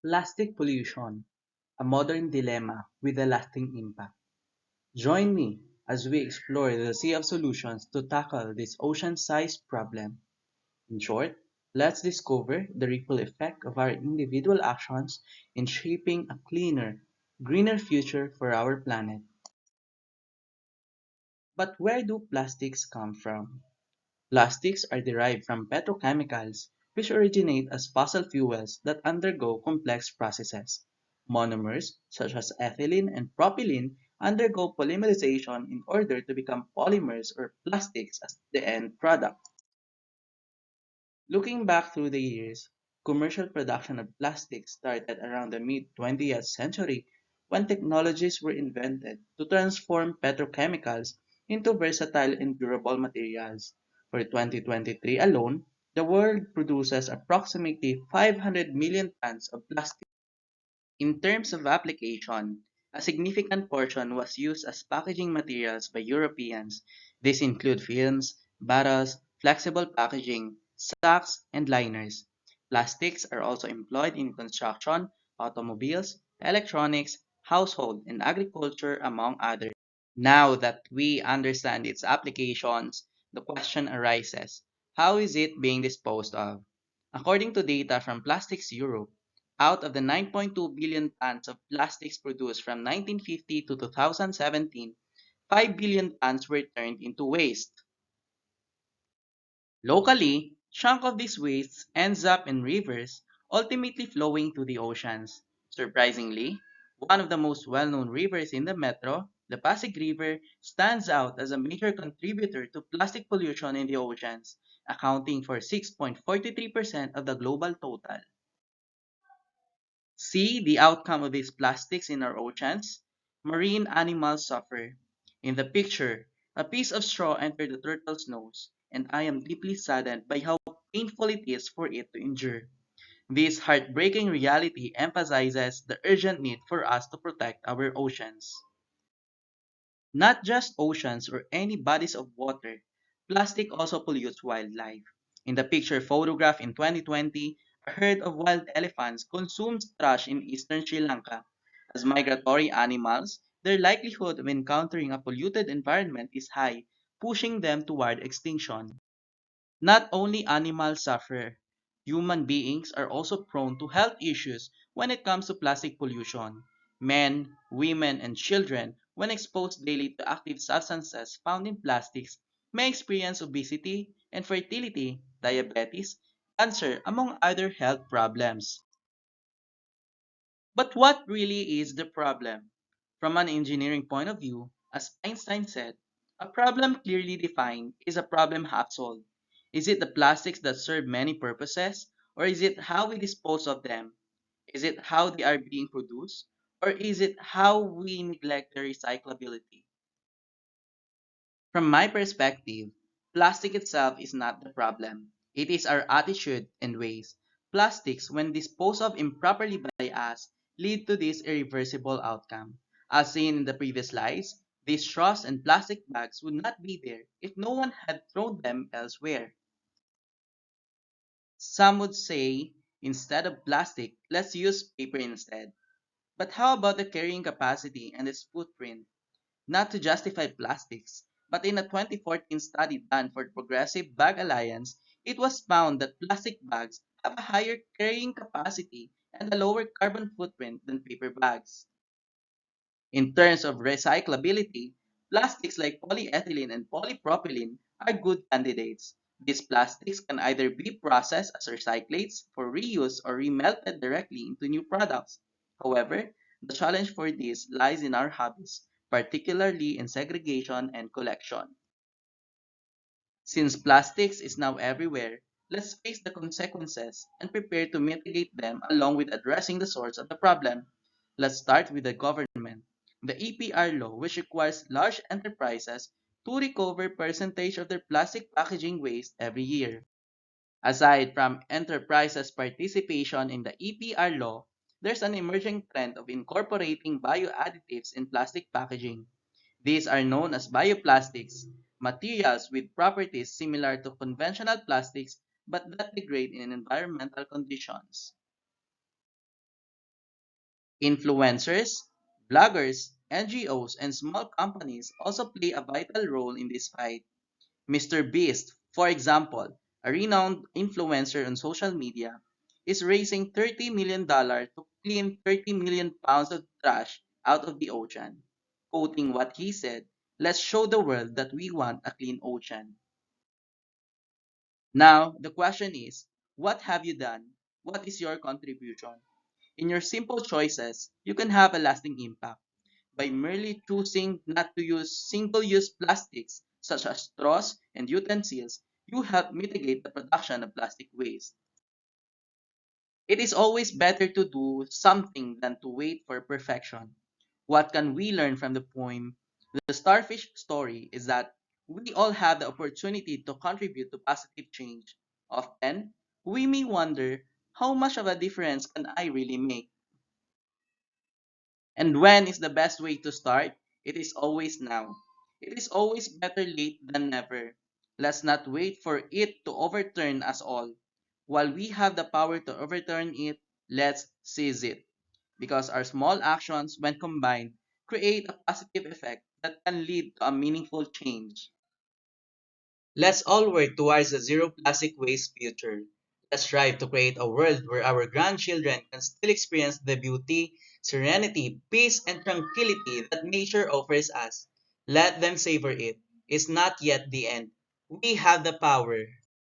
Plastic pollution, a modern dilemma with a lasting impact. Join me as we explore the sea of solutions to tackle this ocean-sized problem. In short, let's discover the ripple effect of our individual actions in shaping a cleaner, greener future for our planet. But where do plastics come from? Plastics are derived from petrochemicals, which originate as fossil fuels that undergo complex processes. Monomers, such as ethylene and propylene, undergo polymerization in order to become polymers or plastics as the end product. Looking back through the years, commercial production of plastics started around the mid 20th century when technologies were invented to transform petrochemicals into versatile and durable materials. For 2023 alone, the world produces approximately 500 million tons of plastic. In terms of application, a significant portion was used as packaging materials by Europeans. These include films, bottles, flexible packaging, sacks, and liners. Plastics are also employed in construction, automobiles, electronics, household, and agriculture, among others. Now that we understand its applications, the question arises, how is it being disposed of? According to data from Plastics Europe, out of the 9.2 billion tons of plastics produced from 1950 to 2017, 5 billion tons were turned into waste. Locally, chunk of this waste ends up in rivers, ultimately flowing to the oceans. Surprisingly, one of the most well-known rivers in the metro, the Pasig River, stands out as a major contributor to plastic pollution in the oceans, accounting for 6.43% of the global total. See the outcome of these plastics in our oceans? Marine animals suffer. In the picture, a piece of straw entered the turtle's nose, and I am deeply saddened by how painful it is for it to endure. This heartbreaking reality emphasizes the urgent need for us to protect our oceans. Not just oceans or any bodies of water, plastic also pollutes wildlife. In the picture photographed in 2020, a herd of wild elephants consumes trash in eastern Sri Lanka. As migratory animals, their likelihood of encountering a polluted environment is high, pushing them toward extinction. Not only animals suffer, human beings are also prone to health issues when it comes to plastic pollution. Men, women, and children, when exposed daily to active substances found in plastics, may experience obesity, infertility, diabetes, cancer, among other health problems. But what really is the problem? From an engineering point of view, as Einstein said, a problem clearly defined is a problem half solved. Is it the plastics that serve many purposes, or is it how we dispose of them? Is it how they are being produced, or is it how we neglect their recyclability? From my perspective, plastic itself is not the problem. It is our attitude and ways. Plastics, when disposed of improperly by us, lead to this irreversible outcome. As seen in the previous slides, these straws and plastic bags would not be there if no one had thrown them elsewhere. Some would say, instead of plastic, let's use paper instead. But how about the carrying capacity and its footprint? Not to justify plastics, but in a 2014 study done for the Progressive Bag Alliance, it was found that plastic bags have a higher carrying capacity and a lower carbon footprint than paper bags. In terms of recyclability, plastics like polyethylene and polypropylene are good candidates. These plastics can either be processed as recyclates for reuse or remelted directly into new products. However, the challenge for this lies in our habits, particularly in segregation and collection. Since plastics is now everywhere, let's face the consequences and prepare to mitigate them along with addressing the source of the problem. Let's start with the government. The EPR law, which requires large enterprises to recover percentage of their plastic packaging waste every year. Aside from enterprises' participation in the EPR law, there's an emerging trend of incorporating bioadditives in plastic packaging. These are known as bioplastics, materials with properties similar to conventional plastics but that degrade in environmental conditions. Influencers, bloggers, NGOs, and small companies also play a vital role in this fight. Mr. Beast, for example, a renowned influencer on social media, is raising $30 million to clean 30 million pounds of trash out of the ocean. Quoting what he said, let's show the world that we want a clean ocean. Now, the question is, what have you done? What is your contribution? In your simple choices, you can have a lasting impact. By merely choosing not to use single-use plastics such as straws and utensils, you help mitigate the production of plastic waste. It is always better to do something than to wait for perfection. What can we learn from the poem? The starfish story is that we all have the opportunity to contribute to positive change. Often, we may wonder, how much of a difference can I really make? And when is the best way to start? It is always now. It is always better late than never. Let's not wait for it to overturn us all. While we have the power to overturn it, let's seize it. Because our small actions, when combined, create a positive effect that can lead to a meaningful change. Let's all work towards a zero plastic waste future. Let's strive to create a world where our grandchildren can still experience the beauty, serenity, peace, and tranquility that nature offers us. Let them savor it. It's not yet the end. We have the power.